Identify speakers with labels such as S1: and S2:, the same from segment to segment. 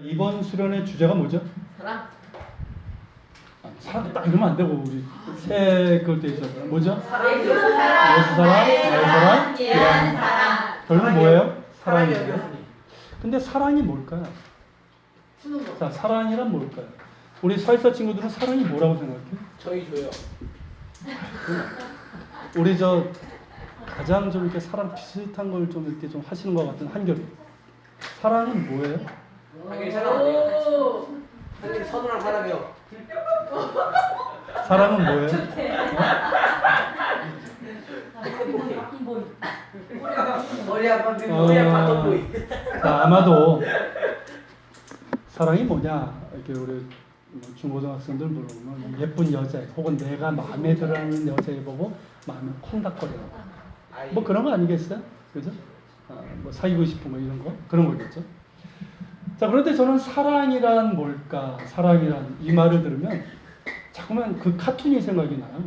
S1: 이번 수련의 주제가 뭐죠?
S2: 사랑.
S1: 사랑 딱 이러면 안 되고 우리 새 그걸 때 있었잖아. 뭐죠? 예수
S2: 사랑.
S1: 사랑, 나의 사랑, 귀한
S2: 사랑.
S1: 결국 뭐예요? 사랑이에요.
S3: 사랑이요.
S1: 근데 사랑이 뭘까요?
S2: 주는 거.
S1: 자, 사랑이란 뭘까요? 우리 사회사 친구들은 사랑이 뭐라고 생각해?
S3: 저희 줘요.
S1: 우리 저 가장 좀 이렇게 사랑 비슷한 걸 좀 이렇게 좀 하시는 것 같은 한결이. 사랑은 뭐예요?
S3: 당연히 사랑해요.
S2: 오.
S3: 당연히 선우랑 사랑해요.
S1: 사랑은 뭐예요?
S3: 머리 아파 머리 아파 보이.
S1: 자, 아마도 사랑이 뭐냐 이렇게 우리 중고등학생들 물어보면 예쁜 여자 혹은 내가 마음에 들어하는 여자애 보고 마음이 콩닥거려요. 뭐 그런 거 아니겠어요? 그죠? 뭐 사귀고 싶은 거 이런 거 그런 거겠죠. 자, 그런데 저는 사랑이란 뭘까? 사랑이란 이 말을 들으면 자꾸만 그 카툰이 생각이 나요.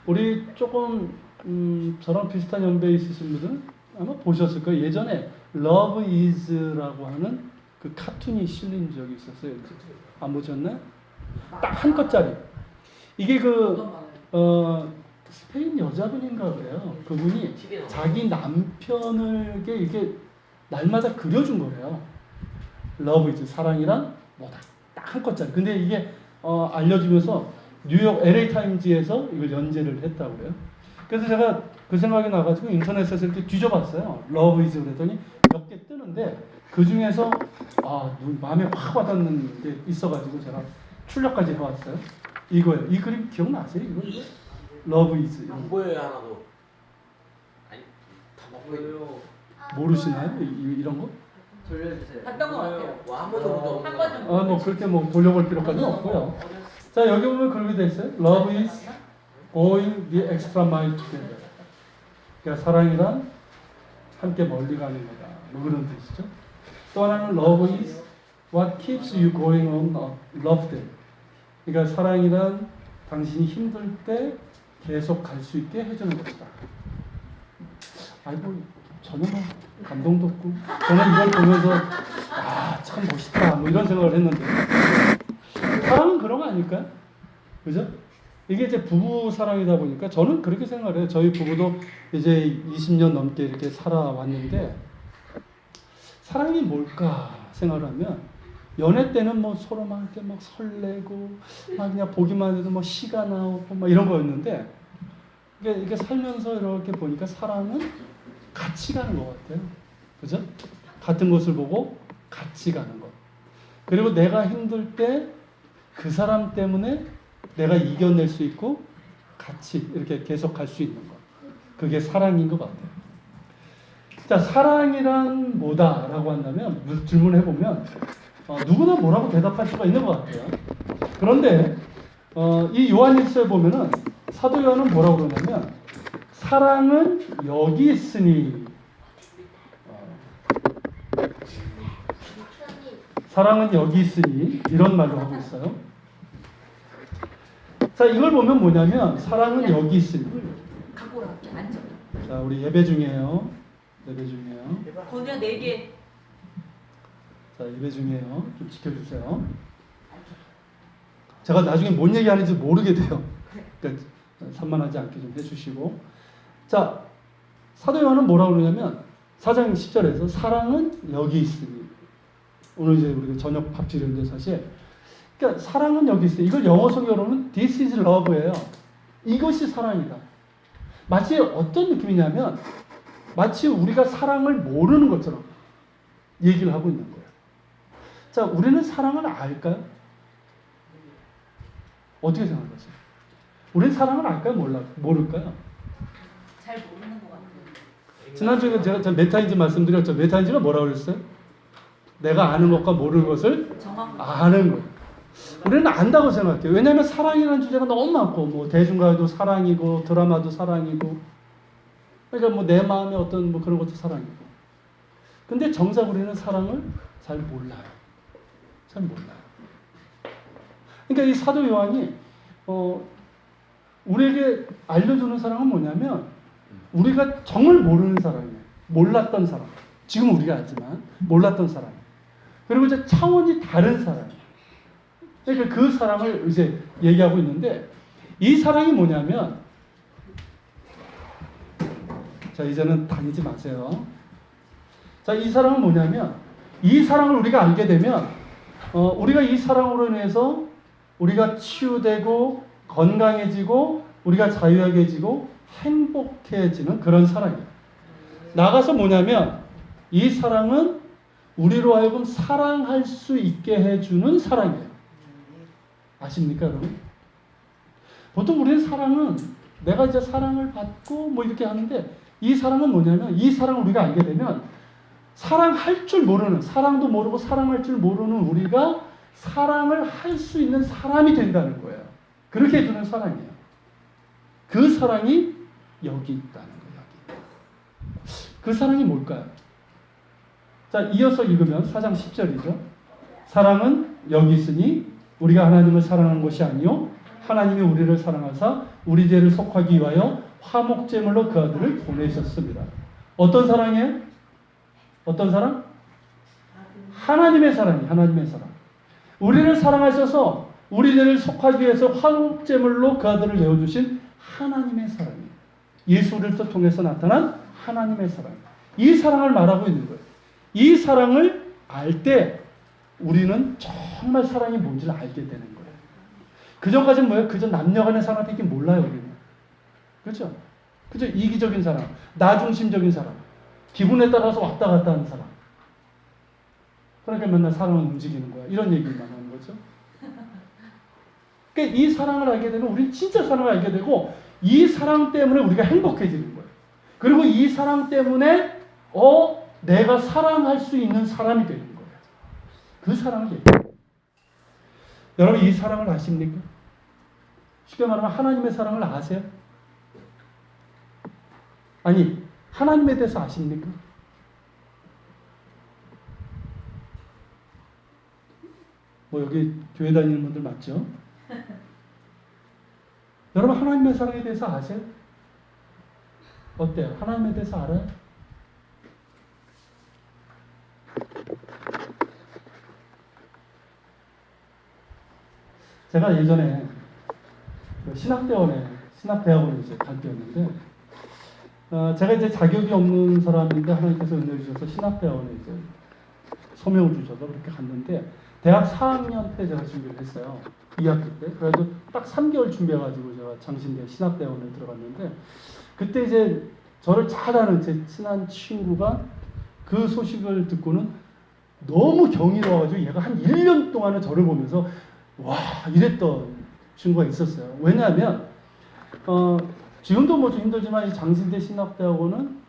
S1: 우리 조금 저랑 비슷한 연배에 있으신 분들은 아마 보셨을 거예요. 예전에 Love Is라고 하는 그 카툰이 실린 적이 있었어요. 안 보셨나요? 딱 한 컷짜리. 이게 스페인 여자분인가 그래요. 그분이 자기 남편을 이게 날마다 그려준 거예요. Love is 사랑이란 뭐다. 딱 한 컷짜리. 근데 이게 알려주면서 뉴욕 LA 타임즈에서 이걸 연재를 했다고 그래요. 그래서 제가 그 생각이 나가지고 인터넷에서 이렇게 뒤져봤어요. Love is 그랬더니 몇 개 뜨는데 그 중에서 마음에 확 와닿는 게 있어가지고 제가 출력까지 해왔어요. 이거예요. 이 그림 기억나세요? 이거? Love is.
S3: 안 보여요 하나도. 아니 다 보여요.
S1: 모르시나요? 이런 거?
S3: 돌려주세요.
S2: 봤던 것 같아요.
S3: 와한 번도 못 없는
S2: 한 번 정도.
S1: 뭐 그렇게 뭐 돌려볼 필요까지는 없고요. 자, 여기 보면 그렇게 돼 있어요. Love is going the extra mile together. 그러니까 사랑이란 함께 멀리 가는 거다. 뭐 그런 뜻이죠. 또 하나는 Love is what keeps you going on loved. 그러니까 사랑이란 당신이 힘들 때 계속 갈 수 있게 해주는 것이다. 아이고 전혀 뭐 감동도 없고 저는 이걸 보면서 참 멋있다 뭐 이런 생각을 했는데 사랑은 그런 거 아닐까요? 그죠? 이게 이제 부부 사랑이다 보니까 저는 그렇게 생각을 해요. 저희 부부도 이제 20년 넘게 이렇게 살아왔는데 사랑이 뭘까 생각을 하면 연애 때는 뭐 서로 막 이렇게 막 설레고 막 그냥 보기만 해도 뭐 시가 나오고 막 이런 거였는데 이게 살면서 이렇게 보니까 사랑은 같이 가는 것 같아요. 그죠? 같은 것을 보고 같이 가는 것. 그리고 내가 힘들 때 그 사람 때문에 내가 이겨낼 수 있고 같이 이렇게 계속 갈 수 있는 것. 그게 사랑인 것 같아요. 자, 사랑이란 뭐다라고 한다면 질문해 보면 누구나 뭐라고 대답할 수가 있는 것 같아요. 그런데 이 요한일서에 보면은 사도 요한은 뭐라고 그러냐면 사랑은 여기 있으니 사랑은 여기 있으니 이런 말로 하고 있어요. 자, 이걸 보면 뭐냐면 사랑은 여기 있으니.
S2: 갖고 오라. 앉아.
S1: 자, 우리 예배 중이에요. 예배 중이에요.
S2: 건우야 4개.
S1: 자, 예배 중이에요. 좀 지켜주세요. 제가 나중에 뭔 얘기하는지 모르게 돼요. 그러니까 산만하지 않게 좀 해주시고. 자, 사도 요한은 뭐라고 그러냐면 4장 10절에서 사랑은 여기 있으니. 오늘 이제 우리가 저녁 밥 지르는데 사실 그러니까 사랑은 여기 있어요. 이걸 영어 성경으로는 This is love예요. 이것이 사랑이다. 마치 어떤 느낌이냐면 마치 우리가 사랑을 모르는 것처럼 얘기를 하고 있는 거예요. 자, 우리는 사랑을 알까요? 어떻게 생각하세요? 우리는 사랑을 알까요? 모를까요?
S2: 잘 모르는 것 같아요.
S1: 지난주에 제가 메타인지 말씀드렸죠. 메타인지가 뭐라고 그랬어요? 내가 아는 것과 모르는 것을 아는 것. 우리는 안다고 생각해요. 왜냐하면 사랑이라는 주제가 너무 많고 뭐 대중가요도 사랑이고 드라마도 사랑이고 그러니까 뭐 내 마음의 어떤 뭐 그런 것도 사랑이고. 근데 정작 우리는 사랑을 잘 몰라요. 잘 몰라요. 그러니까 이 사도 요한이 우리에게 알려주는 사랑은 뭐냐면 우리가 정말 모르는 사랑이에요. 몰랐던 사랑. 지금 우리가 알지만 몰랐던 사랑. 그리고 이제 차원이 다른 사랑이에요. 그러니까 그 사랑을 이제 얘기하고 있는데 이 사랑이 뭐냐면 자 이제는 다니지 마세요. 자 이 사랑은 뭐냐면 이 사랑을 우리가 알게 되면 우리가 이 사랑으로 인해서 우리가 치유되고 건강해지고 우리가 자유하게지고 행복해지는 그런 사랑이에요. 나가서 뭐냐면 이 사랑은 우리로 하여금 사랑할 수 있게 해주는 사랑이에요. 아십니까 여러분? 보통 우리의 사랑은 내가 이제 사랑을 받고 뭐 이렇게 하는데 이 사랑은 뭐냐면 이 사랑을 우리가 알게 되면 사랑할 줄 모르는 사랑도 모르고 사랑할 줄 모르는 우리가 사랑을 할 수 있는 사람이 된다는 거예요. 그렇게 해주는 사랑이에요. 그 사랑이 여기 있다는 거예요. 여기. 그 사랑이 뭘까요? 자 이어서 읽으면 4장 10절이죠. 사랑은 여기 있으니 우리가 하나님을 사랑한 것이 아니요 하나님이 우리를 사랑하사 우리 죄를 속하기 위하여 화목제물로 그 아들을 보내셨습니다. 어떤 사랑이에요? 어떤 사랑? 하나님의 사랑이에요. 하나님의 사랑. 우리를 사랑하셔서 우리 죄를 속하기 위해서 화목제물로 그 아들을 내어주신 하나님의 사랑이에요. 예수를 통해서 나타난 하나님의 사랑. 이 사랑을 말하고 있는 거예요. 이 사랑을 알 때 우리는 정말 사랑이 뭔지를 알게 되는 거예요. 그전까지는 뭐예요? 그저 남녀 간의 사랑밖에 몰라요, 우리는. 그렇죠? 그죠? 이기적인 사랑, 나중심적인 사랑, 기분에 따라서 왔다 갔다 하는 사랑. 그러니까 맨날 사랑은 움직이는 거야. 이런 얘기만 하는 거죠. 그러니까 이 사랑을 알게 되면 우리는 진짜 사랑을 알게 되고 이 사랑 때문에 우리가 행복해지는 거예요. 그리고 이 사랑 때문에 내가 사랑할 수 있는 사람이 되는 거예요. 그 사랑을 얘기해요. 여러분 이 사랑을 아십니까? 쉽게 말하면 하나님의 사랑을 아세요? 아니 하나님에 대해서 아십니까? 뭐 여기 교회 다니는 분들 맞죠? 여러분 하나님의 사랑에 대해서 아세요? 어때요? 하나님에 대해서 알아요? 제가 예전에 신학대학원에 이제 갈 때였는데, 제가 이제 자격이 없는 사람인데 하나님께서 은혜 주셔서 신학대학원에 이제 소명을 주셔서 그렇게 갔는데, 대학 4학년 때 제가 준비를 했어요. 2학기 때. 그래도 딱 3개월 준비해가지고 제가 장신대 신학대학원에 들어갔는데, 그때 이제 저를 잘 아는 제 친한 친구가 그 소식을 듣고는 너무 경이로워가지고 얘가 한 1년 동안은 저를 보면서 와 이랬던 친구가 있었어요. 왜냐하면 지금도 뭐 좀 힘들지만 이 장신대 신학대학원은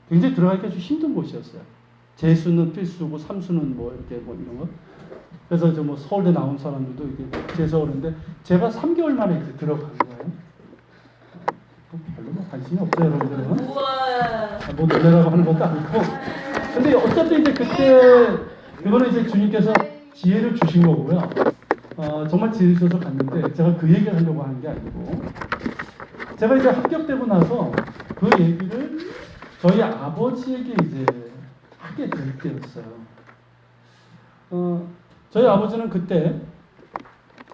S1: 굉장히 들어가기가 좀 힘든 곳이었어요. 재수는 필수고 삼수는 뭐 이렇게 뭐 이런 거. 그래서 저 뭐 서울대 나온 사람들도 이렇게 재수 오는데 제가 3개월 만에 이제 들어간 거예요. 별로 뭐 관심이 없어요, 여러분들은. 뭐 놀래라고 하는 것도 아니고. 근데 어차피 이제 그때 그거는 이제 주님께서 지혜를 주신 거고요. 정말 지혜를 주셔서 갔는데 제가 그 얘기를 하려고 하는 게 아니고 제가 이제 합격되고 나서 그 얘기를 저희 아버지에게 이제 하게 될 때였어요. 저희 아버지는 그때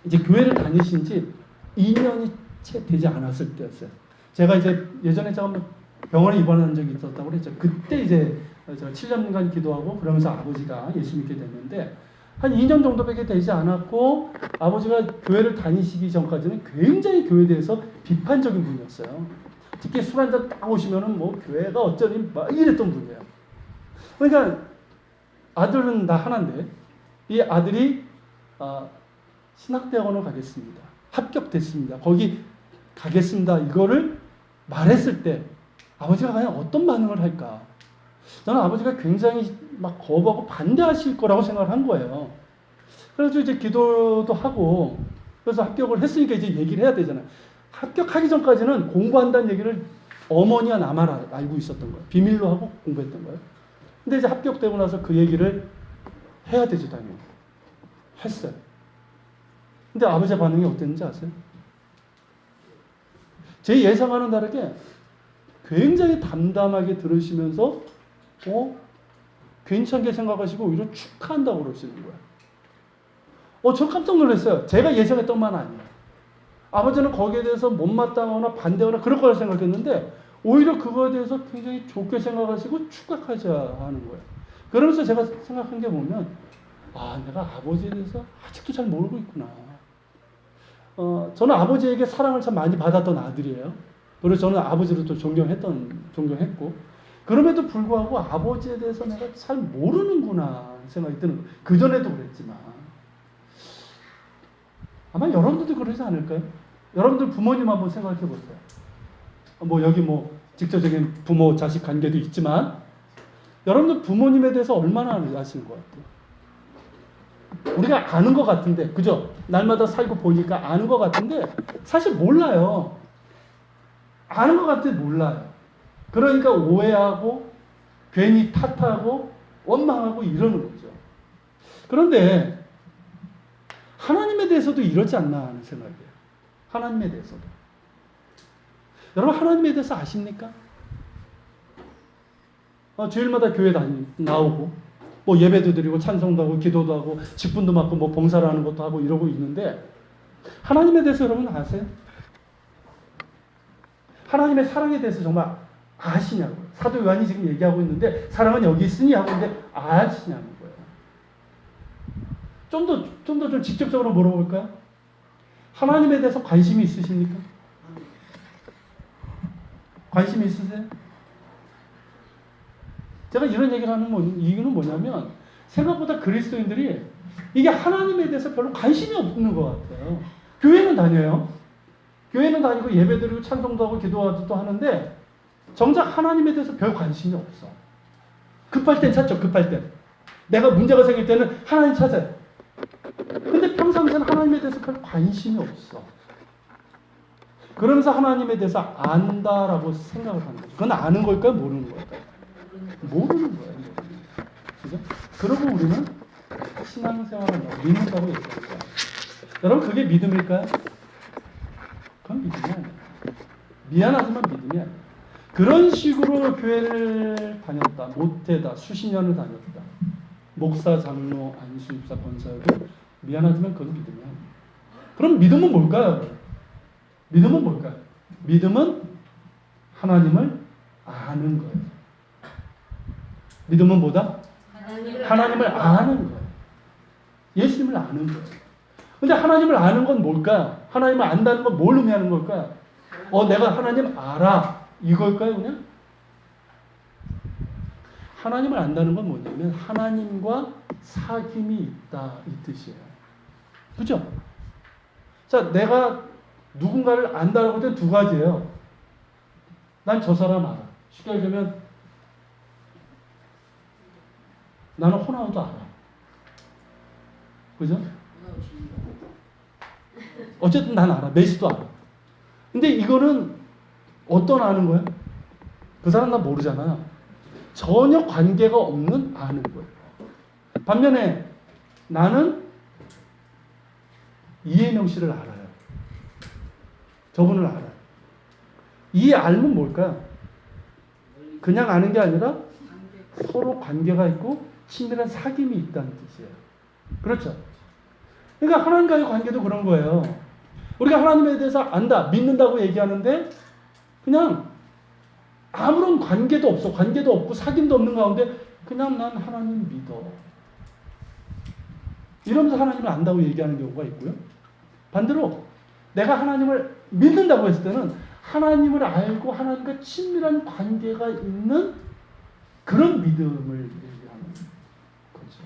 S1: 이제 교회를 다니신 지 2년이 채 되지 않았을 때였어요. 제가 이제 예전에 제가 병원에 입원한 적이 있었다고 그랬죠. 그때 이제 제가 7년간 기도하고 그러면서 아버지가 예수 믿게 됐는데 한 2년 정도밖에 되지 않았고 아버지가 교회를 다니시기 전까지는 굉장히 교회에 대해서 비판적인 분이었어요. 특히 술 한잔 딱 오시면은 뭐 교회가 어쩌니 막 이랬던 분이에요. 그러니까 아들은 다 하나인데 이 아들이 신학대학원을 가겠습니다. 합격됐습니다. 거기 가겠습니다. 이거를 말했을 때 아버지가 과연 어떤 반응을 할까? 저는 아버지가 굉장히 막 거부하고 반대하실 거라고 생각을 한 거예요. 그래서 이제 기도도 하고 그래서 합격을 했으니까 이제 얘기를 해야 되잖아요. 합격하기 전까지는 공부한다는 얘기를 어머니와 나만 알고 있었던 거예요. 비밀로 하고 공부했던 거예요. 근데 이제 합격되고 나서 그 얘기를 해야 되죠, 당연히. 했어요. 근데 아버지의 반응이 어땠는지 아세요? 제 예상과는 다르게 굉장히 담담하게 들으시면서 괜찮게 생각하시고 오히려 축하한다고 그러시는 거예요. 저 깜짝 놀랐어요. 제가 예상했던 건 아니에요. 아버지는 거기에 대해서 못마땅하거나 반대하거나 그럴 거라 생각했는데 오히려 그거에 대해서 굉장히 좋게 생각하시고 축하하자 하는 거예요. 그러면서 제가 생각한 게 보면 내가 아버지에 대해서 아직도 잘 모르고 있구나. 저는 아버지에게 사랑을 참 많이 받았던 아들이에요. 그래서 저는 아버지를 또 존경했고 그럼에도 불구하고 아버지에 대해서 내가 잘 모르는구나 생각이 드는 거예요. 그전에도 그랬지만 아마 여러분들도 그러지 않을까요? 여러분들 부모님 한번 생각해 보세요. 여기 직접적인 부모 자식 관계도 있지만 여러분들 부모님에 대해서 얼마나 아시는 것 같아요? 우리가 아는 것 같은데, 그죠? 날마다 살고 보니까 아는 것 같은데 사실 몰라요. 아는 것 같은데 몰라요. 그러니까 오해하고 괜히 탓하고 원망하고 이러는 거죠. 그런데 하나님에 대해서도 이러지 않나 하는 생각이에요. 하나님에 대해서도. 여러분 하나님에 대해서 아십니까? 주일마다 교회 나오고 예배도 드리고 찬송도 하고 기도도 하고 직분도 맡고 봉사를 하는 것도 하고 이러고 있는데 하나님에 대해서 여러분 아세요? 하나님의 사랑에 대해서 정말 아시냐고요. 사도 요한이 지금 얘기하고 있는데 사랑은 여기 있으니 하고 있는데 아시냐는 거예요. 좀 더 직접적으로 물어볼까요? 하나님에 대해서 관심이 있으십니까? 관심이 있으세요? 제가 이런 얘기를 하는 이유는 뭐냐면 생각보다 그리스도인들이 이게 하나님에 대해서 별로 관심이 없는 것 같아요. 교회는 다녀요. 교회는 다니고 예배드리고 찬송도 하고 기도도 하는데 정작 하나님에 대해서 별 관심이 없어. 급할 땐 찾죠. 급할 땐. 내가 문제가 생길 때는 하나님 찾아요. 근데 평상시에는 하나님에 대해서 별 관심이 없어. 그러면서 하나님에 대해서 안다라고 생각을 하는 거죠. 그건 아는 걸까요? 모르는 걸까요? 모르는 거예요. 그죠? 그러고 우리는 신앙생활을 믿는다고 얘기할 거예요. 여러분 그게 믿음일까요? 그건 믿음이 아니에요. 미안하지만 믿음이 아니에요. 그런 식으로 교회를 다녔다. 모태다. 수십 년을 다녔다. 목사, 장로, 안수, 입사, 권사여도 미안하지만 그건 믿음이 아니에요. 그럼 믿음은 뭘까요? 믿음은 뭘까요? 믿음은 하나님을 아는 거예요. 믿음은 뭐다? 하나님을 아는 거예요. 예수님을 아는 거예요. 근데 하나님을 아는 건 뭘까요? 하나님을 안다는 건 뭘 의미하는 걸까요? 내가 하나님 알아. 이걸까요, 그냥? 하나님을 안다는 건 뭐냐면 하나님과 사귐이 있다 이 뜻이에요. 그죠? 자, 내가 누군가를 안다라고 할 때 두 가지예요. 난 저 사람 알아. 쉽게 얘기하면 나는 호나우도 알아. 그죠? 어쨌든 난 알아. 메시도 알아. 근데 이거는 어떤 아는 거야? 그 사람 나 모르잖아. 전혀 관계가 없는 아는 거예요. 반면에 나는 이혜명 씨를 알아요. 저분을 알아요. 이 알면 뭘까요? 그냥 아는 게 아니라 서로 관계가 있고 친밀한 사귐이 있다는 뜻이에요. 그렇죠? 그러니까 하나님과의 관계도 그런 거예요. 우리가 하나님에 대해서 안다, 믿는다고 얘기하는데 그냥 아무런 관계도 없어. 관계도 없고 사귐도 없는 가운데 그냥 난 하나님 믿어. 이러면서 하나님을 안다고 얘기하는 경우가 있고요. 반대로 내가 하나님을 믿는다고 했을 때는 하나님을 알고 하나님과 친밀한 관계가 있는 그런 믿음을 얘기하는 거죠.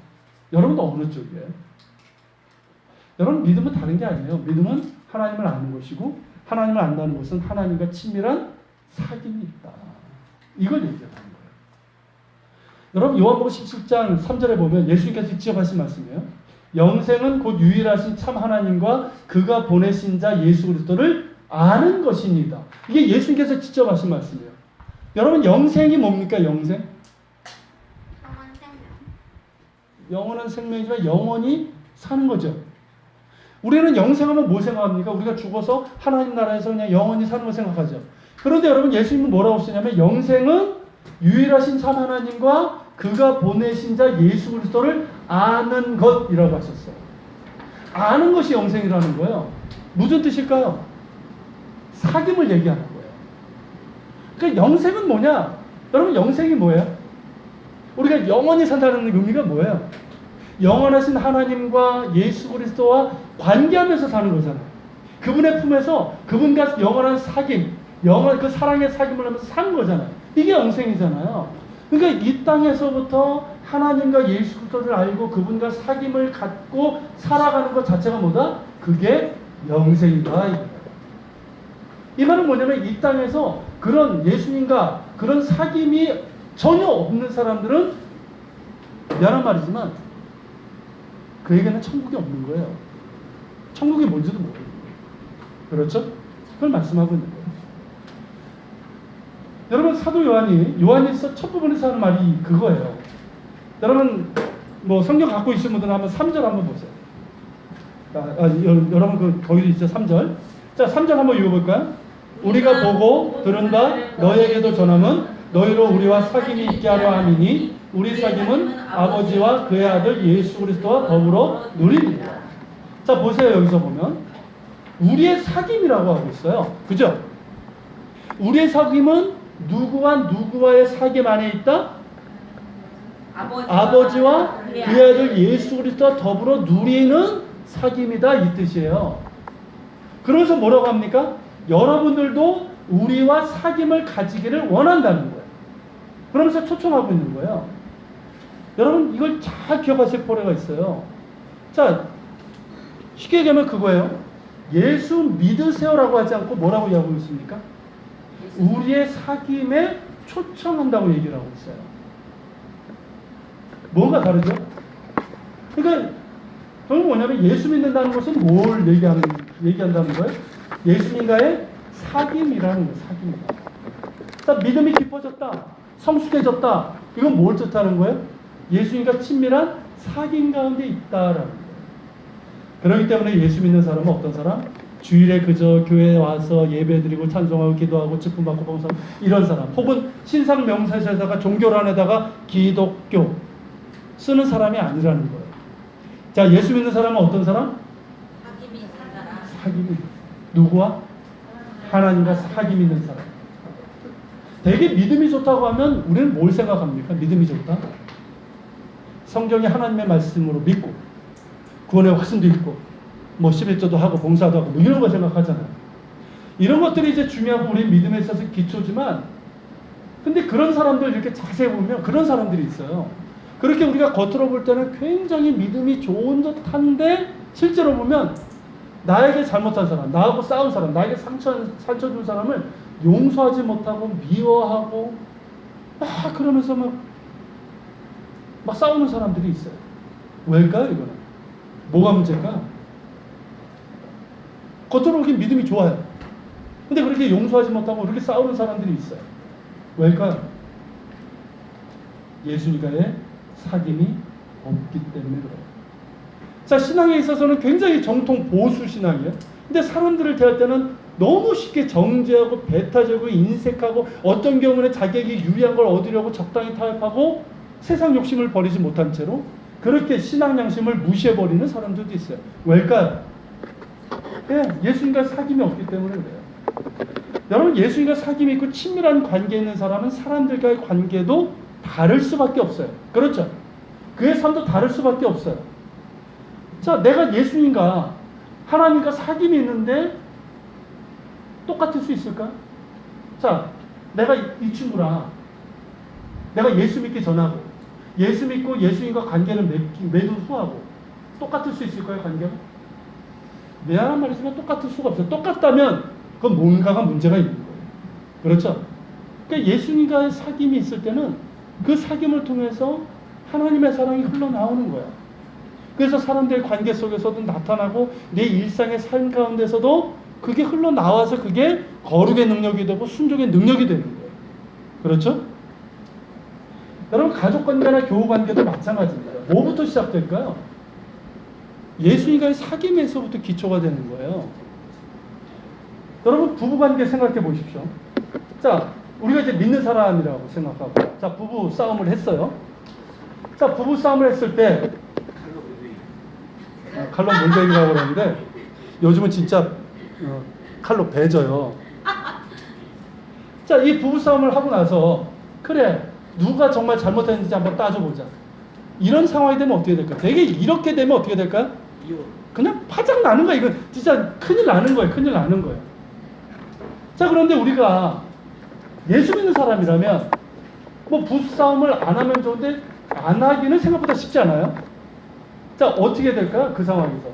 S1: 여러분도 어느 쪽이에요? 여러분 믿음은 다른 게 아니에요. 믿음은 하나님을 아는 것이고 하나님을 안다는 것은 하나님과 친밀한 사귐이 있다. 이걸 얘기하는 거예요. 여러분 요한복음 17장 3절에 보면 예수님께서 직접 하신 말씀이에요. 영생은 곧 유일하신 참 하나님과 그가 보내신 자 예수 그리스도를 아는 것입니다. 이게 예수님께서 직접 하신 말씀이에요. 여러분 영생이 뭡니까? 영생? 영원한 생명이지만 영원히 사는 거죠. 우리는 영생하면 뭐 생각합니까? 우리가 죽어서 하나님 나라에서 그냥 영원히 사는 걸 생각하죠. 그런데 여러분 예수님은 뭐라고 쓰냐면 영생은 유일하신 참 하나님과 그가 보내신 자 예수 그리스도를 아는 것이라고 하셨어요. 아는 것이 영생이라는 거예요. 무슨 뜻일까요? 사귐을 얘기하는 거예요. 그러니까 영생은 뭐냐? 여러분 영생이 뭐예요? 우리가 영원히 산다는 의미가 뭐예요? 영원하신 하나님과 예수 그리스도와 관계하면서 사는 거잖아요. 그분의 품에서 그분과 영원한 사귐, 영원 그 사랑의 사귐을 하면서 사는 거잖아요. 이게 영생이잖아요. 그러니까 이 땅에서부터 하나님과 예수 그리스도를 알고 그분과 사귐을 갖고 살아가는 것 자체가 뭐다? 그게 영생이다. 이 말은 뭐냐면 이 땅에서 그런 예수님과 그런 사귐이 전혀 없는 사람들은 미안한 말이지만 그에게는 천국이 없는 거예요. 천국이 뭔지도 모르는 거예요. 그렇죠? 그걸 말씀하고 있는 거예요. 여러분 사도 요한일서 첫 부분에서 하는 말이 그거예요. 여러분 뭐 성경 갖고 있으신 분들은 한번 3절 한번 보세요. 여러분 거기도 있죠 3절. 자 3절 한번 읽어볼까요? 우리가 보고 들은 바 너에게도 전함은 너희로 우리와 사귐이 있게 하려 함이니 우리 사귐은 아버지와 그의 아들 예수 그리스도와 더불어 누리리라. 자 보세요. 여기서 보면 우리의 사귐이라고 하고 있어요. 그죠? 우리의 사귐은 누구와 누구와의 사귐 안에 있다? 아버지와 그의 아들 예수 그리스도와 더불어 누리는 사귐이다 이 뜻이에요. 그래서 뭐라고 합니까? 여러분들도 우리와 사귐을 가지기를 원한다는 거예요. 그러면서 초청하고 있는 거예요. 여러분 이걸 잘 기억하실 필요가 있어요. 자 쉽게 얘기하면 그거예요. 예수 믿으세요라고 하지 않고 뭐라고 얘기하고 있습니까? 우리의 사귐에 초청한다고 얘기를 하고 있어요. 뭔가 다르죠? 그러니까 그건 뭐냐면 예수 믿는다는 것은 뭘 얘기한다는 거예요? 예수님과의 사귐이라는 거예요. 사귐. 자, 믿음이 깊어졌다. 성숙해졌다. 이건 뭘 뜻하는 거예요? 예수님과 친밀한 사귐 가운데 있다라는 거예요. 그렇기 때문에 예수 믿는 사람은 어떤 사람? 주일에 그저 교회에 와서 예배드리고 찬송하고 기도하고 직분 받고 봉사 이런 사람, 혹은 신상 명세서에다가 종교 안에다가 기독교 쓰는 사람이 아니라는 거예요. 자, 예수 믿는 사람은 어떤 사람?
S2: 사귐이 있는 사람.
S1: 사귐이 누구와? 하나님과 사귐 있는 사람. 되게 믿음이 좋다고 하면 우리는 뭘 생각합니까? 믿음이 좋다? 성경이 하나님의 말씀으로 믿고 구원의 확신도 있고 뭐 11조도 하고 봉사도 하고 뭐 이런 거 생각하잖아요. 이런 것들이 이제 중요하고 우리 믿음에 있어서 기초지만, 근데 그런 사람들 이렇게 자세히 보면 그런 사람들이 있어요. 그렇게 우리가 겉으로 볼 때는 굉장히 믿음이 좋은 듯한데 실제로 보면 나에게 잘못한 사람, 나하고 싸운 사람, 나에게 상처 준 사람을 용서하지 못하고 미워하고 막 그러면서 막 싸우는 사람들이 있어요. 왜일까요? 이거는 뭐가 문제일까? 겉으로 보기엔 믿음이 좋아요. 근데 그렇게 용서하지 못하고 그렇게 싸우는 사람들이 있어요. 왜일까요? 예수님과의 사귐이 없기 때문에 그래요. 자, 신앙에 있어서는 굉장히 정통 보수 신앙이에요. 근데 사람들을 대할 때는 너무 쉽게 정죄하고 배타적이고 인색하고 어떤 경우는 자기에게 유리한 걸 얻으려고 적당히 타협하고 세상 욕심을 버리지 못한 채로 그렇게 신앙 양심을 무시해버리는 사람들도 있어요. 왜일까요? 예수님과 사귐이 없기 때문에 그래요. 여러분, 예수님과 사귐이 있고 친밀한 관계에 있는 사람은 사람들과의 관계도 다를 수밖에 없어요. 그렇죠? 그의 삶도 다를 수밖에 없어요. 자, 내가 예수님과 하나님과 사귐이 있는데 똑같을 수 있을까? 자, 내가 이 친구랑 내가 예수 믿기 전하고 예수 믿고 예수님과 관계를 맺은 후하고 똑같을 수 있을까요? 관계가? 미안한 말이지만 똑같을 수가 없어요. 똑같다면 그건 뭔가가 문제가 있는 거예요. 그렇죠? 그러니까 예수님과의 사귐이 있을 때는 그 사귐을 통해서 하나님의 사랑이 흘러나오는 거야. 그래서 사람들의 관계 속에서도 나타나고 내 일상의 삶 가운데서도 그게 흘러나와서 그게 거룩의 능력이 되고 순종의 능력이 되는 거예요. 그렇죠? 여러분, 가족관계나 교우관계도 마찬가지입니다. 뭐부터 시작될까요? 예수님과의 사귐에서부터 기초가 되는 거예요. 여러분, 부부관계 생각해 보십시오. 자, 우리가 이제 믿는 사람이라고 생각하고 자, 부부 싸움을 했어요. 자, 부부싸움을 했을 때, 칼로 물베기라고 그러는데, 요즘은 진짜 칼로 베져요. 자, 이 부부싸움을 하고 나서, 그래, 누가 정말 잘못했는지 한번 따져보자. 이런 상황이 되면 어떻게 될까요? 되게 이렇게 되면 어떻게 될까요? 그냥 파장 나는 거야. 이거 진짜 큰일 나는 거예요. 큰일 나는 거예요. 자, 그런데 우리가 예수 믿는 사람이라면 뭐 부부싸움을 안 하면 좋은데 안 하기는 생각보다 쉽지 않아요? 자, 어떻게 될까요? 그 상황에서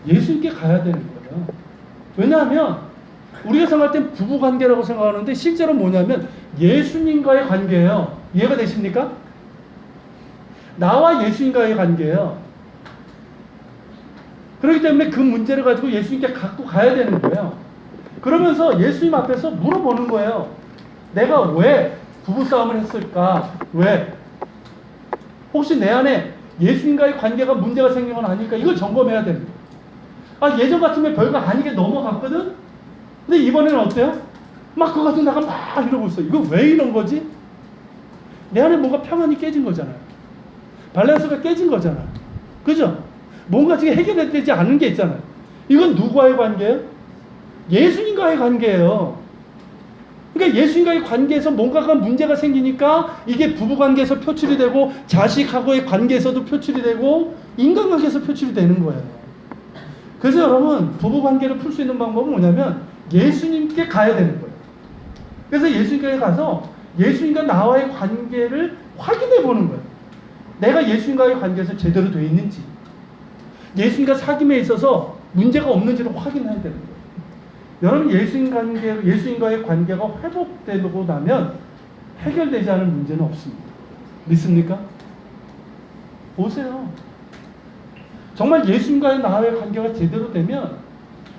S1: 예수님께 가야 되는 거예요. 왜냐하면 우리가 생각할 땐 부부관계라고 생각하는데 실제로 뭐냐면 예수님과의 관계예요. 이해가 되십니까? 나와 예수님과의 관계예요. 그렇기 때문에 그 문제를 가지고 예수님께 갖고 가야 되는 거예요. 그러면서 예수님 앞에서 물어보는 거예요. 내가 왜 부부싸움을 했을까? 왜? 혹시 내 안에 예수님과의 관계가 문제가 생긴 건 아닐까? 이걸 점검해야 됩니다. 아, 예전 같으면 별거 아니게 넘어갔거든? 근데 이번에는 어때요? 막 그거 가지고 내가 막 이러고 있어. 이거 왜 이런 거지? 내 안에 뭔가 평안이 깨진 거잖아요. 밸런스가 깨진 거잖아요. 그죠? 뭔가 지금 해결되지 않은 게 있잖아요. 이건 누구와의 관계예요? 예수님과의 관계예요. 그러니까 예수님과의 관계에서 뭔가가 문제가 생기니까 이게 부부관계에서 표출이 되고 자식하고의 관계에서도 표출이 되고 인간관계에서 표출이 되는 거예요. 그래서 여러분 부부관계를 풀 수 있는 방법은 뭐냐면 예수님께 가야 되는 거예요. 그래서 예수님께 가서 예수님과 나와의 관계를 확인해 보는 거예요. 내가 예수님과의 관계에서 제대로 되어 있는지, 예수님과 사귐에 있어서 문제가 없는지를 확인해야 되는 거예요. 여러분 예수님과의 관계가 회복되고 나면 해결되지 않은 문제는 없습니다. 믿습니까? 보세요. 정말 예수님과의 나와의 관계가 제대로 되면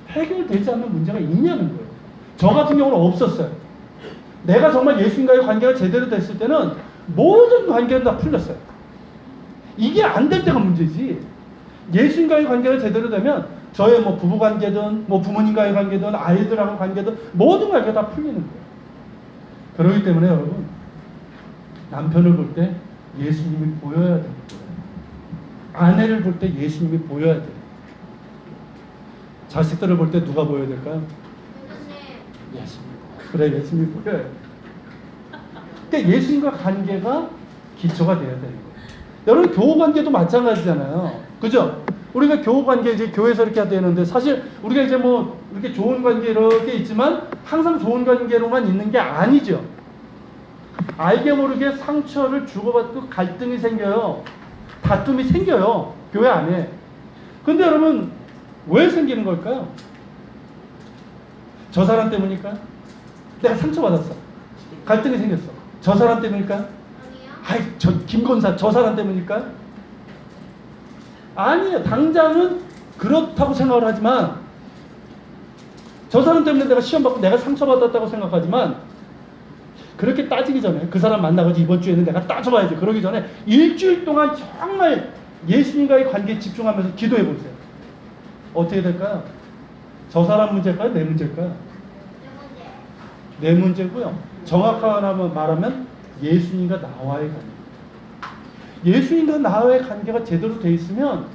S1: 해결되지 않는 문제가 있냐는 거예요. 저 같은 경우는 없었어요. 내가 정말 예수님과의 관계가 제대로 됐을 때는 모든 관계는 다 풀렸어요. 이게 안 될 때가 문제지. 예수님과의 관계가 제대로 되면 저의 뭐 부부 관계든 뭐 부모님과의 관계든 아이들하고 관계든 모든 관계가 다 풀리는 거예요. 그렇기 때문에 여러분 남편을 볼 때 예수님이 보여야 됩니다. 아내를 볼 때 예수님이 보여야 돼요. 자식들을 볼 때 누가 보여야 될까요? 예수님. 그래, 예수님이 보여야 돼요. 그러니까 예수님과 관계가 기초가 돼야 되는 거예요. 여러분 교우 관계도 마찬가지잖아요. 그죠? 우리가 교우 관계 이제 교회에서 이렇게 해야 되는데 사실 우리가 이제 뭐 이렇게 좋은 관계 이렇게 있지만 항상 좋은 관계로만 있는 게 아니죠. 알게 모르게 상처를 주고받고 갈등이 생겨요. 다툼이 생겨요. 교회 안에. 근데 여러분 왜 생기는 걸까요? 저 사람 때문일까요? 내가 상처받았어. 갈등이 생겼어. 저 사람 때문일까요? 아이, 저 김건사 저 사람 때문일까요? 아니에요. 당장은 그렇다고 생각을 하지만 저 사람 때문에 내가 시험받고 내가 상처받았다고 생각하지만 그렇게 따지기 전에 그 사람 만나가지고 이번 주에는 내가 따져봐야지. 그러기 전에 일주일 동안 정말 예수님과의 관계에 집중하면서 기도해 보세요. 어떻게 될까요? 저 사람 문제일까요? 내 문제일까요? 내 문제고요. 정확하게 말하면 예수님과 나와의 관계. 예수님과 나와의 관계가 제대로 돼 있으면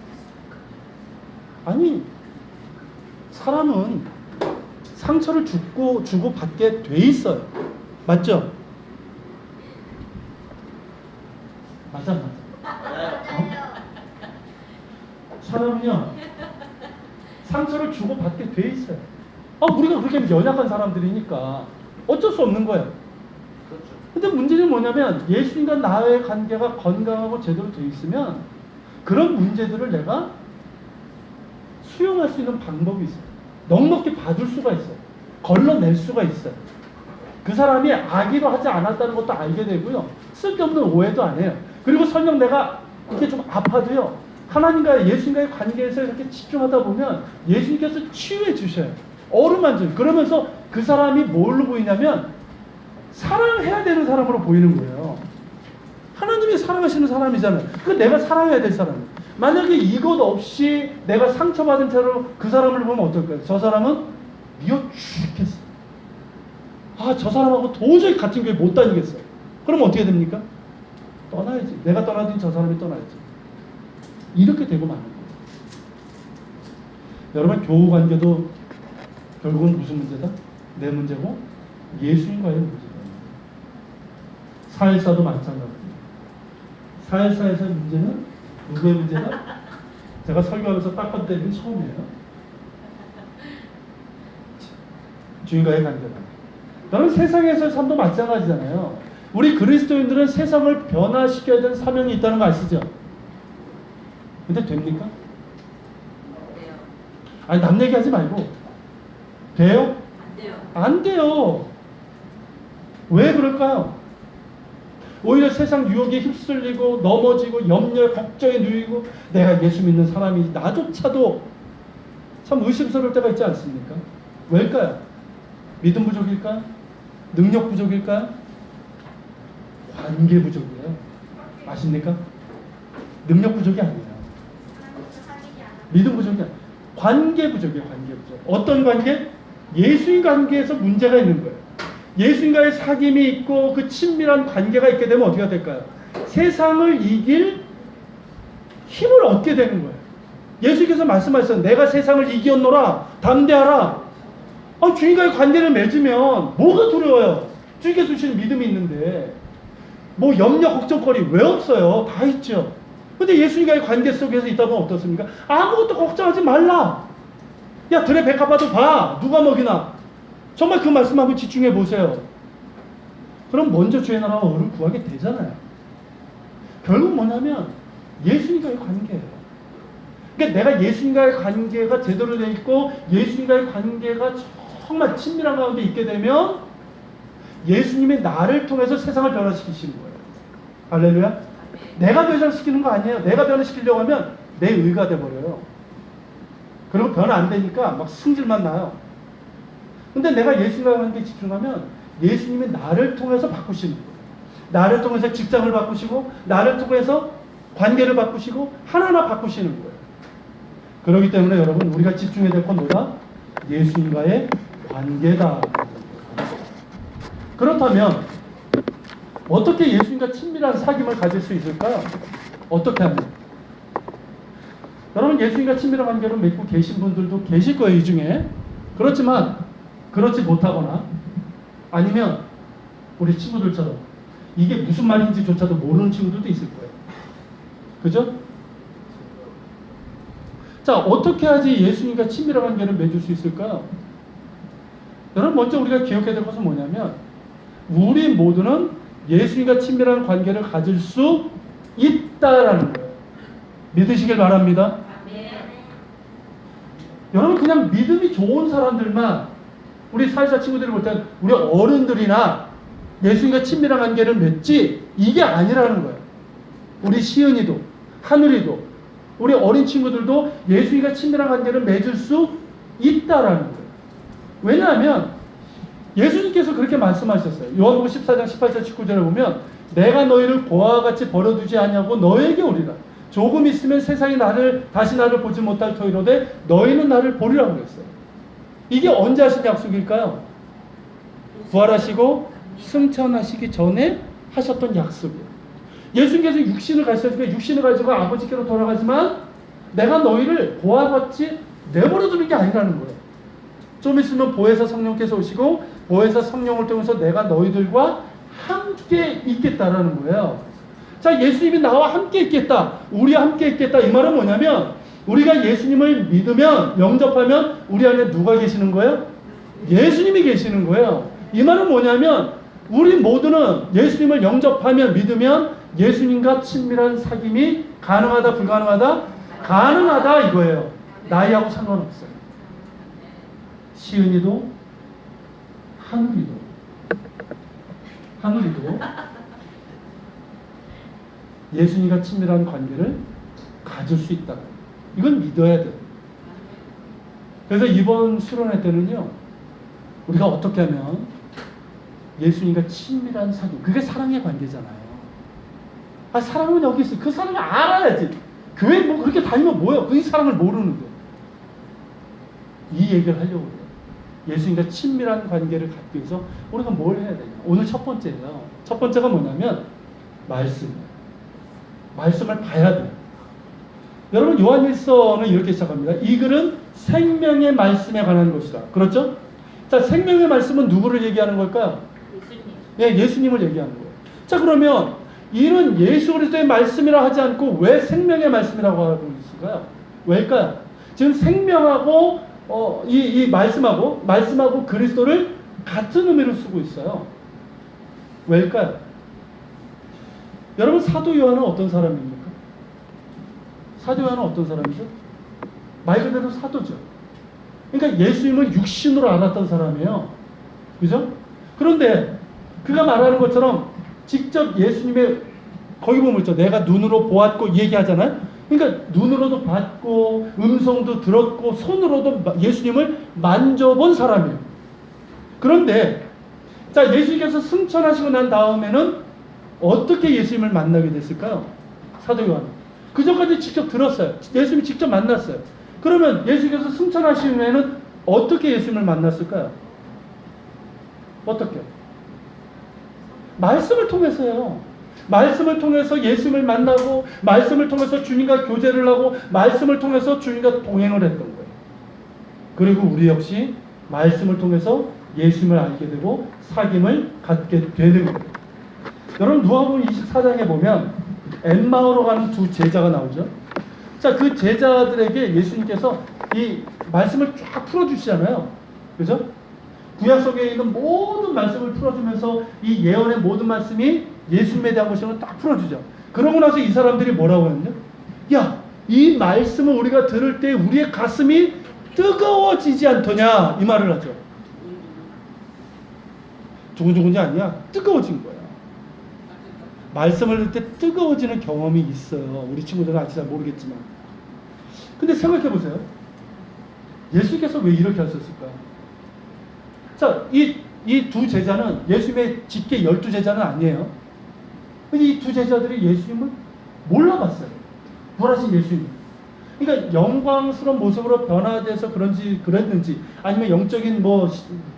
S1: 아니 사람은 상처를 주고 받게 돼 있어요. 맞죠? 맞아. 사람은요 상처를 주고 받게 돼 있어요. 우리가 그렇게 연약한 사람들이니까 어쩔 수 없는 거예요. 근데 문제는 뭐냐면 예수님과 나의 관계가 건강하고 제대로 돼 있으면 그런 문제들을 내가 수용할 수 있는 방법이 있어요. 넉넉히 받을 수가 있어요. 걸러낼 수가 있어요. 그 사람이 악의로 하지 않았다는 것도 알게 되고요. 쓸데없는 오해도 안 해요. 그리고 설령 내가 이게 좀 아파도요. 하나님과 예수님과의 관계에서 이렇게 집중하다 보면 예수님께서 치유해 주셔요. 어루만져요. 그러면서 그 사람이 뭘로 보이냐면 사랑해야 되는 사람으로 보이는 거예요. 하나님이 사랑하시는 사람이잖아요. 그 내가 사랑해야 될 사람이에요. 만약에 이것 없이 내가 상처받은 채로 그 사람을 보면 어떨까요? 저 사람은 미워 죽겠어. 저 사람하고 도저히 같은 교회 못 다니겠어요. 그럼 어떻게 됩니까? 떠나야지. 내가 떠나든 저 사람이 떠나야지. 이렇게 되고 마는 거예요. 여러분, 교우 관계도 결국은 무슨 문제다? 내 문제고 예수님과의 문제다. 사회사도 마찬가지입니다. 사회사에서의 문제는 누구의 문제다? 제가 설교하면서 딱 건드린 처음이에요. 주인과의 관계다. 여러분, 세상에서의 삶도 마찬가지잖아요. 우리 그리스도인들은 세상을 변화시켜야 되는 사명이 있다는 거 아시죠? 근데 됩니까?
S2: 돼요.
S1: 아니, 남 얘기하지 말고 돼요?
S2: 안 돼요.
S1: 안 돼요. 왜 그럴까요? 오히려 세상 유혹에 휩쓸리고 넘어지고 염려에 걱정에 누이고 내가 예수 믿는 사람이 나조차도 참 의심스러울 때가 있지 않습니까? 왜일까요? 믿음 부족일까요? 능력 부족일까요? 관계 부족이에요. 아십니까? 능력 부족이 아니에요. 믿음 부족이 아니에요. 관계 부족이에요. 관계 부족. 어떤 관계? 예수인 관계에서 문제가 있는 거예요. 예수님과의 사귐이 있고 그 친밀한 관계가 있게 되면 어떻게 될까요? 세상을 이길 힘을 얻게 되는 거예요. 예수께서 말씀하셨어요. 내가 세상을 이기었노라. 담대하라. 주님과의 관계를 맺으면 뭐가 두려워요? 주님께서 주시는 믿음이 있는데 뭐 염려 걱정거리 왜 없어요? 다 있죠. 근데 예수님과의 관계 속에서 있다 보면 어떻습니까? 아무것도 걱정하지 말라. 야, 들에 배 갚아도 봐. 누가 먹이나. 정말 그 말씀 한번 집중해 보세요. 그럼 먼저 주의 나라와 의를 구하게 되잖아요. 결국 뭐냐면 예수님과의 관계예요. 그러니까 내가 예수님과의 관계가 제대로 되어 있고 예수님과의 관계가 정말 친밀한 가운데 있게 되면 예수님이 나를 통해서 세상을 변화시키시는 거예요. 할렐루야. 내가 변화시키는 거 아니에요. 내가 변화시키려고 하면 내 의가 돼버려요. 그리고 변화 안 되니까 막 승질만 나요. 근데 내가 예수님과 관계에 집중하면 예수님이 나를 통해서 바꾸시는 거예요. 나를 통해서 직장을 바꾸시고 나를 통해서 관계를 바꾸시고 하나하나 바꾸시는 거예요. 그렇기 때문에 여러분, 우리가 집중해야 될 건 뭐다? 예수님과의 관계다. 그렇다면 어떻게 예수님과 친밀한 사귐을 가질 수 있을까요? 어떻게 하면? 여러분, 예수님과 친밀한 관계를 맺고 계신 분들도 계실 거예요, 이 중에. 그렇지만 그렇지 못하거나 아니면 우리 친구들처럼 이게 무슨 말인지조차도 모르는 친구들도 있을 거예요. 그죠? 자, 어떻게 하지 예수님과 친밀한 관계를 맺을 수 있을까요? 여러분, 먼저 우리가 기억해야 될 것은 뭐냐면 우리 모두는 예수님과 친밀한 관계를 가질 수 있다라는 거예요. 믿으시길 바랍니다.
S2: 아멘.
S1: 여러분, 그냥 믿음이 좋은 사람들만, 우리 사회사 친구들이 볼 때는 우리 어른들이나 예수님과 친밀한 관계를 맺지, 이게 아니라는 거예요. 우리 시은이도 하늘이도 우리 어린 친구들도 예수님과 친밀한 관계를 맺을 수 있다라는 거예요. 왜냐하면 예수님께서 그렇게 말씀하셨어요. 요한복음 14장 18절 19절에 보면 내가 너희를 고아와 같이 버려두지 아니하고 너에게 오리라. 조금 있으면 세상이 다시 나를 보지 못할 터이로되 너희는 나를 보리라고 그랬어요. 이게 언제 하신 약속일까요? 부활하시고 승천하시기 전에 하셨던 약속이에요. 예수님께서 육신을 가셨으니까 육신을 가지고 아버지께로 돌아가지만 내가 너희를 고아같이 내버려 두는 게 아니라는 거예요. 좀 있으면 보혜사 성령께서 오시고 보혜사 성령을 통해서 내가 너희들과 함께 있겠다라는 거예요. 자, 예수님이 나와 함께 있겠다, 우리와 함께 있겠다, 이 말은 뭐냐면 우리가 예수님을 믿으면, 영접하면 우리 안에 누가 계시는 거예요? 예수님이 계시는 거예요. 이 말은 뭐냐면 우리 모두는 예수님을 영접하면, 믿으면 예수님과 친밀한 사귐이 가능하다, 불가능하다? 가능하다, 이거예요. 나이하고 상관없어요. 시은이도 하늘이도 예수님과 친밀한 관계를 가질 수 있다. 이건 믿어야 돼요. 그래서 이번 수련회 때는요, 우리가 어떻게 하면 예수님과 친밀한 사귐, 그게 사랑의 관계잖아요. 사랑은 여기 있어. 그 사랑을 알아야지. 교회 뭐 그렇게 다니면 뭐예요? 그 사랑을 모르는데. 이 얘기를 하려고 해요. 예수님과 친밀한 관계를 갖기 위해서 우리가 뭘 해야 되냐? 오늘 첫 번째예요. 첫 번째가 뭐냐면 말씀이에요. 말씀을 봐야 돼요. 여러분 요한일서는 이렇게 시작합니다. 이 글은 생명의 말씀에 관한 것이다. 그렇죠? 자, 생명의 말씀은 누구를 얘기하는 걸까요?
S2: 예수님.
S1: 네, 예수님을 얘기하는 거예요. 자, 그러면 이는 예수 그리스도의 말씀이라 하지 않고 왜 생명의 말씀이라고 하고 있을까요? 왜일까요? 지금 생명하고 이 말씀하고 그리스도를 같은 의미로 쓰고 있어요. 왜일까요? 여러분 사도 요한은 어떤 사람입니까? 사도 요한은 어떤 사람이죠? 말 그대로 사도죠. 그러니까 예수님을 육신으로 알았던 사람이에요. 그죠? 그런데 그가 말하는 것처럼 직접 예수님의 거기 보면 있죠. 내가 눈으로 보았고 얘기하잖아요. 그러니까 눈으로도 봤고 음성도 들었고 손으로도 예수님을 만져본 사람이에요. 그런데 자, 예수님께서 승천하시고 난 다음에는 어떻게 예수님을 만나게 됐을까요? 사도 요한은 그 전까지 직접 들었어요. 예수님이 직접 만났어요. 그러면 예수님께서 승천하신 후에는 어떻게 예수님을 만났을까요? 어떻게? 말씀을 통해서요. 말씀을 통해서 예수님을 만나고 말씀을 통해서 주님과 교제를 하고 말씀을 통해서 주님과 동행을 했던 거예요. 그리고 우리 역시 말씀을 통해서 예수님을 알게 되고 사귐을 갖게 되는 거예요. 여러분 누가복음 24장에 보면 엠마오로 가는 두 제자가 나오죠. 자, 그 제자들에게 예수님께서 이 말씀을 쫙 풀어주시잖아요. 그죠? 구약 속에 있는 모든 말씀을 풀어주면서 이 예언의 모든 말씀이 예수님에 대한 것을 딱 풀어주죠. 그러고 나서 이 사람들이 뭐라고 하는데? 야, 이 말씀을 우리가 들을 때 우리의 가슴이 뜨거워지지 않더냐? 이 말을 하죠. 두근두근이 아니야. 뜨거워진 거야. 말씀을 들을 때 뜨거워지는 경험이 있어요. 우리 친구들은 아직 잘 모르겠지만. 근데 생각해 보세요. 예수께서 왜 이렇게 하셨을까요? 자, 이 두 제자는 예수님의 직계 12제자는 아니에요. 이 두 제자들이 예수님을 몰라봤어요. 부활하신 예수님. 그러니까 영광스러운 모습으로 변화돼서 그랬는지 아니면 영적인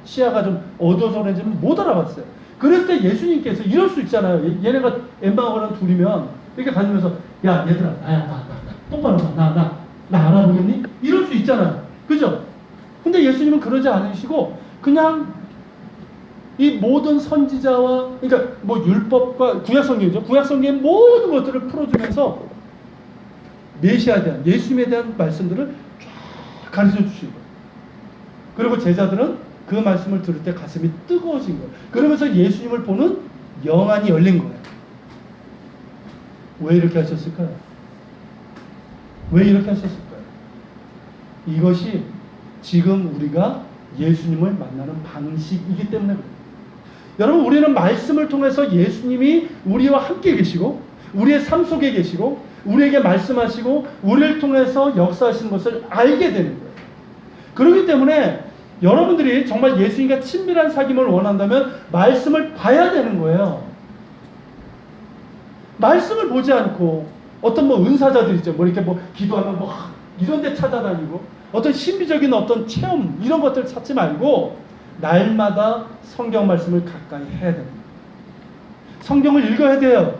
S1: 시야가 좀 어두워서 그런지 못 알아봤어요. 그랬을 때 예수님께서 이럴 수 있잖아요. 얘네가 엠마오가는 둘이면 이렇게 가면서 야 얘들아 나 똑바로 나 알아보겠니? 이럴 수 있잖아요. 그죠? 근데 예수님은 그러지 않으시고 그냥 이 모든 선지자와 그러니까 율법과 구약성경이죠. 구약성경의 모든 것들을 풀어주면서 메시아에 대한 예수님에 대한 말씀들을 쫙 가르쳐 주신 거예요. 그리고 제자들은 그 말씀을 들을 때 가슴이 뜨거워진 거예요. 그러면서 예수님을 보는 영안이 열린 거예요. 왜 이렇게 하셨을까요? 왜 이렇게 하셨을까요? 이것이 지금 우리가 예수님을 만나는 방식이기 때문에 그래요. 여러분 우리는 말씀을 통해서 예수님이 우리와 함께 계시고 우리의 삶 속에 계시고 우리에게 말씀하시고 우리를 통해서 역사하시는 것을 알게 되는 거예요. 그렇기 때문에 여러분들이 정말 예수님과 친밀한 사귐을 원한다면 말씀을 봐야 되는 거예요. 말씀을 보지 않고 어떤 은사자들 있죠. 이렇게 기도하면 이런 데 찾아다니고 어떤 신비적인 어떤 체험 이런 것들 찾지 말고 날마다 성경 말씀을 가까이 해야 됩니다. 성경을 읽어야 돼요.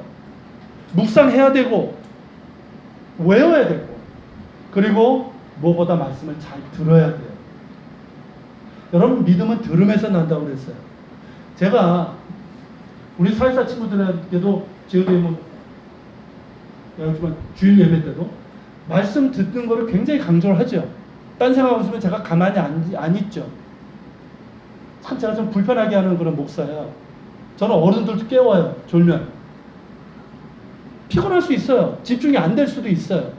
S1: 묵상해야 되고 외워야 되고 그리고 무엇보다 말씀을 잘 들어야 돼요. 여러분 믿음은 들음에서 난다고 그랬어요. 제가 우리 사회사 친구들에게도 지금도 주일 예배 때도 말씀 듣는 거를 굉장히 강조를 하죠. 딴 생각하고 있으면 제가 가만히 안 있죠. 참 제가 좀 불편하게 하는 그런 목사예요. 저는 어른들도 깨워요. 졸면 피곤할 수 있어요. 집중이 안 될 수도 있어요.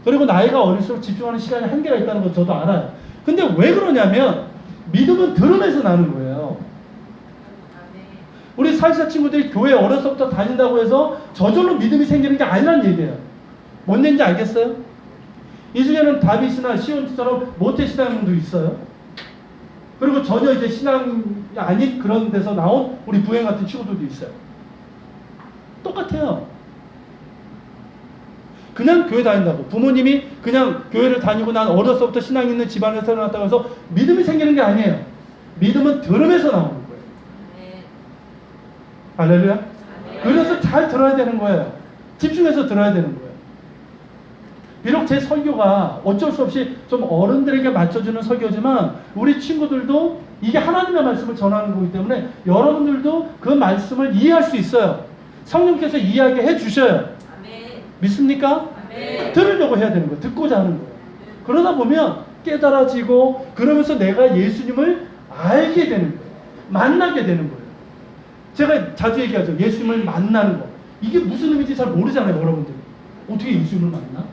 S1: 그리고 나이가 어릴수록 집중하는 시간이 한계가 있다는 거 저도 알아요. 근데 왜 그러냐면 믿음은 들음에서 나는 거예요. 우리 사회사 친구들이 교회 어려서부터 다닌다고 해서 저절로 믿음이 생기는 게 아니란 얘기예요. 뭔 얘기인지 알겠어요? 이 중에는 다윗이나 시온처럼 모태신앙도 있어요. 그리고 전혀 이제 신앙이 아닌 그런 데서 나온 우리 부행 같은 친구들도 있어요. 똑같아요. 그냥 교회 다닌다고 부모님이 그냥 교회를 다니고 난 어려서부터 신앙 있는 집안에서 태어났다고 해서 믿음이 생기는 게 아니에요. 믿음은 들음에서 나오는 거예요.
S2: 아멘.
S1: 할렐루야.
S2: 아멘.
S1: 그래서 잘 들어야 되는 거예요. 집중해서 들어야 되는 거예요. 비록 제 설교가 어쩔 수 없이 좀 어른들에게 맞춰주는 설교지만 우리 친구들도 이게 하나님의 말씀을 전하는 거기 때문에 여러분들도 그 말씀을 이해할 수 있어요. 성령께서 이해하게 해주셔요.
S2: 아멘.
S1: 믿습니까?
S2: 아멘.
S1: 들으려고 해야 되는 거예요. 듣고자 하는 거예요. 그러다 보면 깨달아지고 그러면서 내가 예수님을 알게 되는 거예요. 만나게 되는 거예요. 제가 자주 얘기하죠. 예수님을 만나는 거. 이게 무슨 의미인지 잘 모르잖아요, 여러분들. 어떻게 예수님을 만나?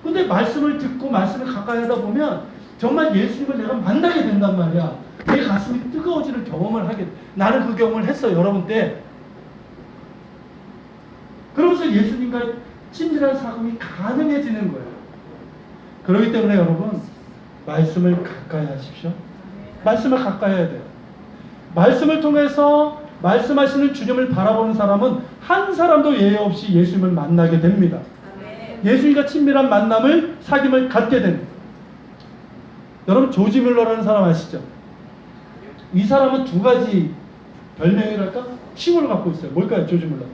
S1: 근데 말씀을 듣고 말씀을 가까이 하다 보면 정말 예수님을 내가 만나게 된단 말이야. 내 가슴이 뜨거워지는 경험을 하게 돼. 나는 그 경험을 했어요, 여러분 때. 그러면서 예수님과 친밀한 사귐이 가능해지는 거예요. 그렇기 때문에 여러분, 말씀을 가까이 하십시오. 말씀을 가까이 해야 돼요. 말씀을 통해서 말씀하시는 주님을 바라보는 사람은 한 사람도 예외 없이 예수님을 만나게 됩니다.
S2: 아멘.
S1: 예수님과 친밀한 만남을, 사귐을 갖게 됩니다. 여러분, 조지 뮬러라는 사람 아시죠? 이 사람은 두 가지 별명이랄까? 칭호를 갖고 있어요. 뭘까요, 조지 뮬러?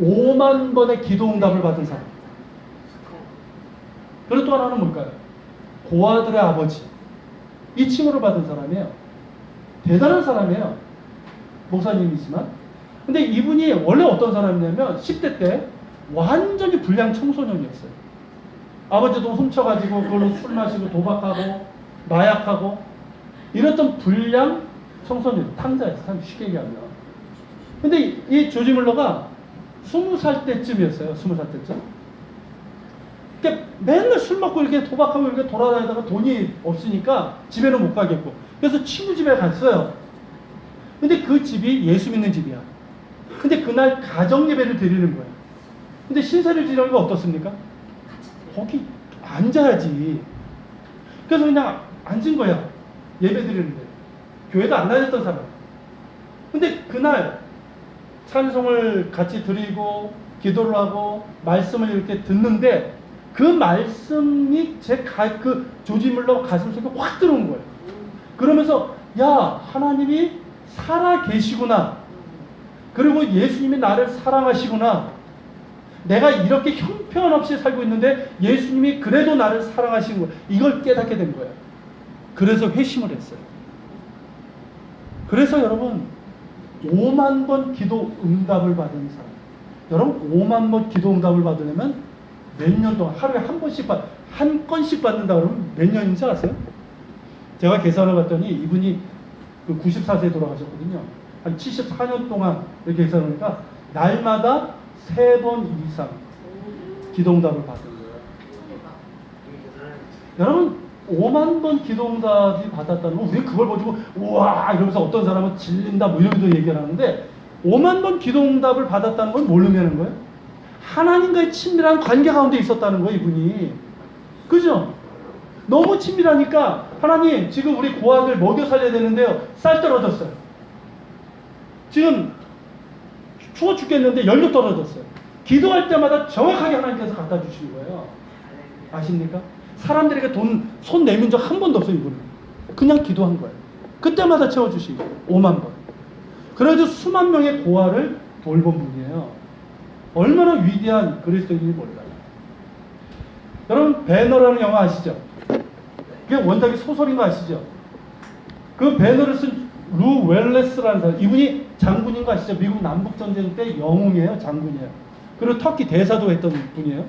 S1: 5만 번의 기도 응답을 받은 사람. 그리고 또 하나는 뭘까요? 고아들의 아버지. 이 칭호를 받은 사람이에요. 대단한 사람이에요. 목사님이지만. 근데 이분이 원래 어떤 사람이냐면 10대 때 완전히 불량 청소년이었어요. 아버지 돈 훔쳐가지고 그걸로 술 마시고 도박하고 마약하고 이랬던 불량 청소년, 탕자였어요. 쉽게 얘기하면. 근데 이 조지 뮬러가 20살 때쯤이었어요. 20살 때쯤. 그러니까 맨날 술 먹고 이렇게 도박하고 이렇게 돌아다니다가 돈이 없으니까 집에는 못 가겠고. 그래서 친구 집에 갔어요. 근데 그 집이 예수 믿는 집이야. 근데 그날 가정 예배를 드리는 거야. 근데 신사를 지내는 거 어떻습니까? 거기 앉아야지. 그래서 그냥 앉은 거야. 예배 드리는데. 교회도 안 다녔던 사람. 근데 그날 찬송을 같이 드리고 기도를 하고 말씀을 이렇게 듣는데 그 말씀이 그 조지 뮬러 가슴 속에 확 들어온 거예요. 그러면서 야, 하나님이 살아 계시구나. 그리고 예수님이 나를 사랑하시구나. 내가 이렇게 형편없이 살고 있는데 예수님이 그래도 나를 사랑하시는 거예요. 이걸 깨닫게 된 거예요. 그래서 회심을 했어요. 그래서 여러분 5만 번 기도 응답을 받은 사람. 여러분 5만 번 기도 응답을 받으려면 몇 년 동안 하루에 한 건씩 받는다 그러면 몇 년인지 아세요? 제가 계산을 봤더니 이분이 94세에 돌아가셨거든요. 한 74년 동안 이렇게 계산하니까 날마다 3번 이상 기도응답을 받은 거예요. 여러분 5만 번 기도응답이 받았다는 건 우리 그걸 가지고 우와 이러면서 어떤 사람은 질린다 뭐 이러면서 얘기를 하는데 5만 번 기도응답을 받았다는 건 뭘 의미하는 거예요? 하나님과의 친밀한 관계 가운데 있었다는 거예요, 이분이. 그죠? 너무 친밀하니까 하나님 지금 우리 고아들 먹여 살려야 되는데요. 쌀 떨어졌어요. 지금 추워 죽겠는데 연료 떨어졌어요. 기도할 때마다 정확하게 하나님께서 갖다 주시는 거예요. 아십니까? 사람들에게 손 내민 적 한 번도 없어요, 이분은. 그냥 기도한 거예요. 그때마다 채워주시고 5만 번. 그래도 수만 명의 고아를 돌본 분이에요. 얼마나 위대한 그리스도인인지 몰라요. 여러분 배너라는 영화 아시죠? 그게 원작이 소설인 거 아시죠? 그 배너를 쓴 루 웰레스라는 사람, 이분이 장군인 거 아시죠? 미국 남북전쟁 때 영웅이에요. 장군이에요. 그리고 터키 대사도 했던 분이에요.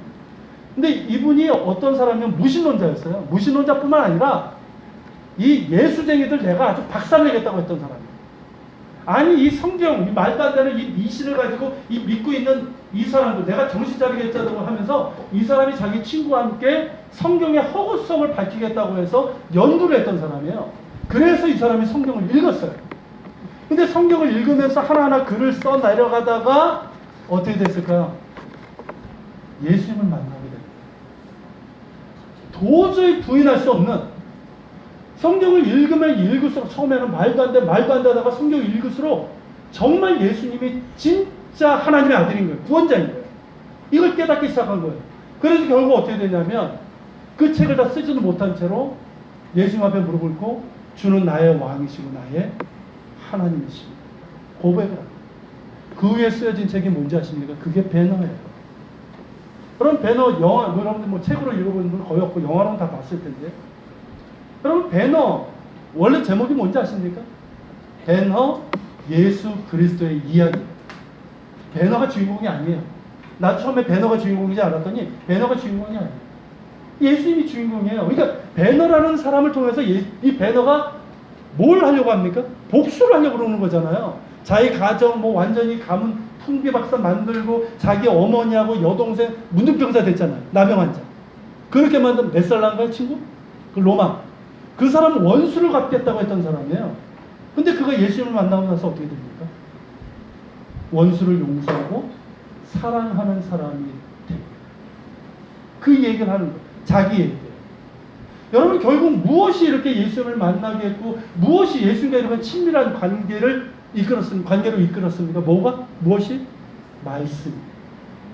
S1: 근데 이분이 어떤 사람이면 무신론자였어요. 무신론자뿐만 아니라 이 예수쟁이들 내가 아주 박살내겠다고 했던 사람이에요. 아니 이 성경, 이 말도 안 되는 이 미신을 가지고 이 믿고 있는 이 사람들 내가 정신 차리겠다고 하면서 이 사람이 자기 친구와 함께 성경의 허구성을 밝히겠다고 해서 연구를 했던 사람이에요. 그래서 이 사람이 성경을 읽었어요. 근데 성경을 읽으면서 하나하나 글을 써 내려가다가 어떻게 됐을까요? 예수님을 만나게 됩니다. 도저히 부인할 수 없는, 성경을 읽으면 읽을수록 처음에는 말도 안 되다가 성경을 읽을수록 정말 예수님이 진짜 하나님의 아들인 거예요. 구원자인 거예요. 이걸 깨닫기 시작한 거예요. 그래서 결국 어떻게 되냐면 그 책을 다 쓰지도 못한 채로 예수님 앞에 무릎 꿇고 주는 나의 왕이시고 나의 하나님이십니다. 고백을 합니다. 그 위에 쓰여진 책이 뭔지 아십니까? 그게 배너예요. 그럼 배너 영화, 여러분들 뭐 책으로 읽어본 분 거의 없고 영화로는 다 봤을 텐데. 여러분 배너 원래 제목이 뭔지 아십니까? 배너 예수 그리스도의 이야기. 배너가 주인공이 아니에요. 나 처음에 배너가 주인공인지 알았더니 배너가 주인공이 아니에요. 예수님이 주인공이에요. 그러니까 배너라는 사람을 통해서 이 배너가 뭘 하려고 합니까? 복수를 하려고 그러는 거잖아요. 자기 가정 뭐 완전히 가문 풍비박산 만들고 자기 어머니하고 여동생 문둥병사 됐잖아요. 나병 환자. 그렇게 만든 몇 살 난가요 친구? 그 로마. 그 사람은 원수를 갚겠다고 했던 사람이에요. 근데 그가 예수님을 만나고 나서 어떻게 됩니까? 원수를 용서하고 사랑하는 사람이 됩니다. 그 얘기를 하는 거예요. 자기 얘기예요. 여러분 결국 무엇이 이렇게 예수님을 만나게 했고 무엇이 예수님과 이런 친밀한 관계로 이끌었습니까? 뭐가? 무엇이? 말씀이에요.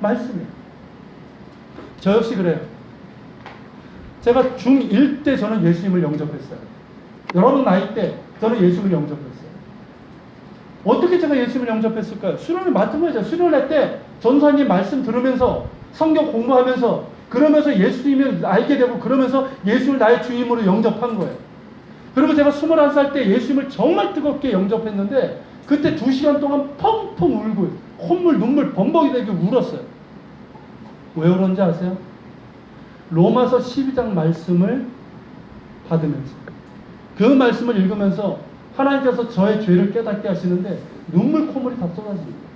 S1: 말씀이에요. 저 역시 그래요. 제가 중1 때 저는 예수님을 영접했어요. 여러분 나이 때 저는 예수님을 영접했어요. 어떻게 제가 예수님을 영접했을까요? 수련회 맡은 거죠. 수련회 때 전사님 말씀 들으면서 성경 공부하면서 그러면서 예수님을 알게 되고 그러면서 예수를 나의 주임으로 영접한 거예요. 그리고 제가 21살 때 예수님을 정말 뜨겁게 영접했는데 그때 2시간 동안 펑펑 울고 콧물 눈물 범벅이 되게 울었어요. 왜 울었는지 아세요? 로마서 12장 말씀을 받으면서 그 말씀을 읽으면서 하나님께서 저의 죄를 깨닫게 하시는데 눈물 콧물이 다 쏟아집니다.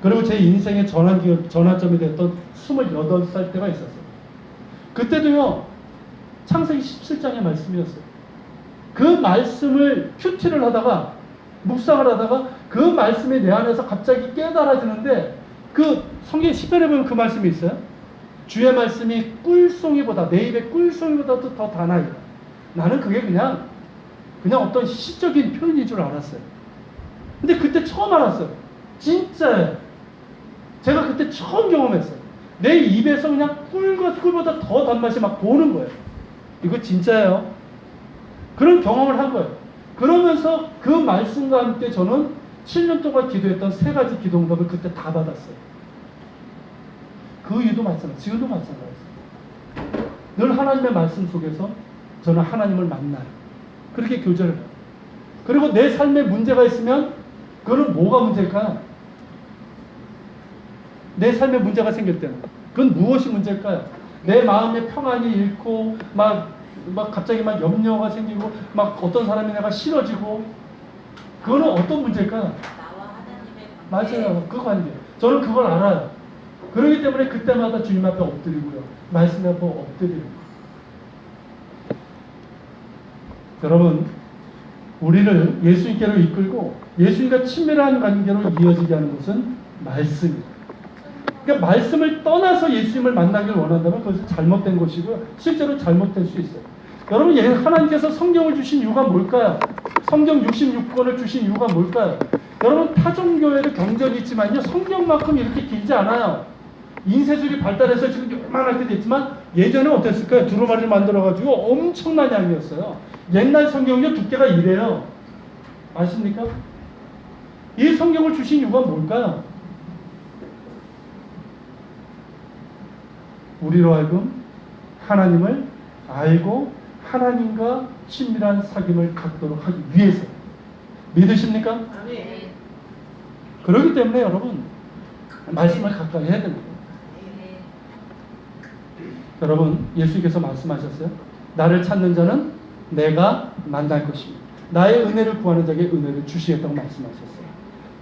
S1: 그리고 제 인생의 전환점이 됐던 28살 때가 있었어요. 그때도요 창세기 17장의 말씀이었어요. 그 말씀을 큐티를 하다가 묵상을 하다가 그 말씀이 내 안에서 갑자기 깨달아지는데 그 성경 10편에 보면 그 말씀이 있어요. 주의 말씀이 꿀송이보다 내 입에 꿀송이보다도 더 다나이다. 나는 그게 그냥 어떤 시적인 표현인 줄 알았어요. 근데 그때 처음 알았어요. 진짜예요. 제가 그때 처음 경험했어요. 내 입에서 그냥 꿀보다 더 단맛이 막 도는 거예요. 이거 진짜예요. 그런 경험을 한 거예요. 그러면서 그 말씀과 함께 저는 7년 동안 기도했던 3가지 기도 응답을 그때 다 받았어요. 그 이유도 마찬가지, 지금도 마찬가지예요. 늘 하나님의 말씀 속에서 저는 하나님을 만나요. 그렇게 교제를 해요. 그리고 내 삶에 문제가 있으면 그거는 뭐가 문제일까요? 내 삶에 문제가 생길 때는 그건 무엇이 문제일까요? 내 마음의 평안이 잃고 막 갑자기 막 염려가 생기고 막 어떤 사람이 내가 싫어지고 그거는 어떤 문제일까요?
S2: 나와 하나님의 관계.
S1: 맞아요. 그 관계. 저는 그걸 알아요. 그렇기 때문에 그때마다 주님 앞에 엎드리고요. 말씀 앞에 엎드리고. 여러분, 우리를 예수님께로 이끌고 예수님과 친밀한 관계로 이어지게 하는 것은 말씀입니다. 그러니까 말씀을 떠나서 예수님을 만나길 원한다면 그것은 잘못된 것이고요. 실제로 잘못될 수 있어요. 여러분, 하나님께서 성경을 주신 이유가 뭘까요? 성경 66권을 주신 이유가 뭘까요? 여러분, 타종교회도 경전이 있지만요. 성경만큼 이렇게 길지 않아요. 인쇄술이 발달해서 지금 요만하게 됐지만 예전에 어땠을까요? 두루마리를 만들어가지고 엄청난 양이었어요. 옛날 성경은요 두께가 이래요. 아십니까? 이 성경을 주신 이유가 뭘까요? 우리로 하여금 하나님을 알고 하나님과 친밀한 사귐을 갖도록 하기 위해서. 믿으십니까?
S2: 네.
S1: 그렇기 때문에 여러분 말씀을 가까이 해야 됩니다.
S2: 네.
S1: 여러분, 예수께서 말씀하셨어요. 나를 찾는 자는 내가 만날 것입니다. 나의 은혜를 구하는 자에게 은혜를 주시겠다고 말씀하셨어요.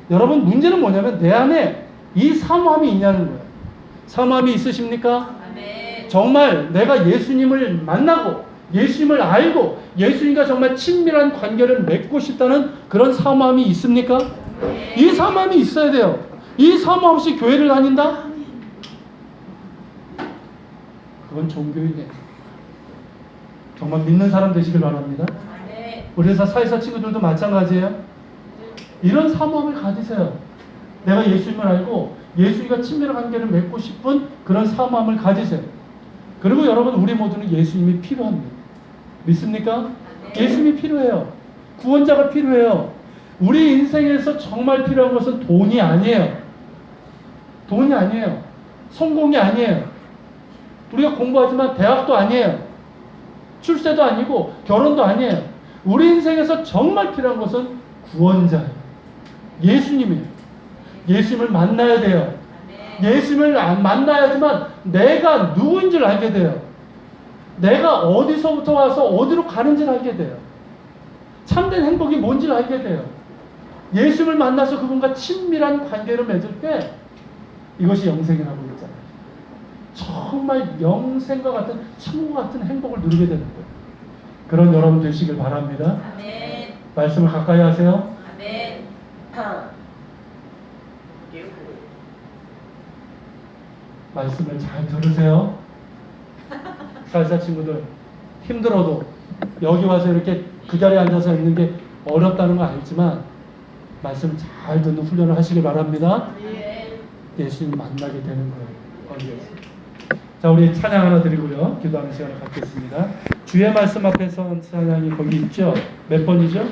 S1: 여러분, 문제는 뭐냐면 내 안에 이 사모함이 있냐는 거예요. 사모함이 있으십니까?
S2: 아멘.
S1: 정말 내가 예수님을 만나고 예수님을 알고 예수님과 정말 친밀한 관계를 맺고 싶다는 그런 사모함이 있습니까?
S2: 네.
S1: 이 사모함이 있어야 돼요. 이 사모함 없이 교회를 다닌다? 그건 종교이네. 정말 믿는 사람 되시길 바랍니다.
S2: 네.
S1: 우리 회사 사회사 친구들도 마찬가지예요. 이런 사모함을 가지세요. 내가 예수님을 알고 예수님과 친밀한 관계를 맺고 싶은 그런 사모함을 가지세요. 그리고 여러분, 우리 모두는 예수님이 필요합니다. 믿습니까? 예수님이 필요해요. 구원자가 필요해요. 우리 인생에서 정말 필요한 것은 돈이 아니에요. 돈이 아니에요. 성공이 아니에요. 우리가 공부하지만 대학도 아니에요. 출세도 아니고 결혼도 아니에요. 우리 인생에서 정말 필요한 것은 구원자예요. 예수님이에요. 예수님을 만나야 돼요. 예수님을 만나야지만 내가 누구인지를 알게 돼요. 내가 어디서부터 와서 어디로 가는지를 알게 돼요. 참된 행복이 뭔지를 알게 돼요. 예수님을 만나서 그분과 친밀한 관계를 맺을 때 이것이 영생이라고 그러잖아요. 정말 영생과 같은 천국 같은 행복을 누리게 되는 거예요. 그런 여러분 되시길 바랍니다.
S2: 아멘.
S1: 말씀을 가까이 하세요.
S2: 아멘.
S1: 말씀을 잘 들으세요. 살사 친구들 힘들어도 여기 와서 이렇게 그 자리에 앉아서 있는 게 어렵다는 거 알지만 말씀 잘 듣는 훈련을 하시길 바랍니다. 예수님 만나게 되는 거예요. 거기에서. 자, 우리 찬양 하나 드리고요. 기도하는 시간을 갖겠습니다. 주의 말씀 앞에서 찬양이 거기 있죠? 몇 번이죠?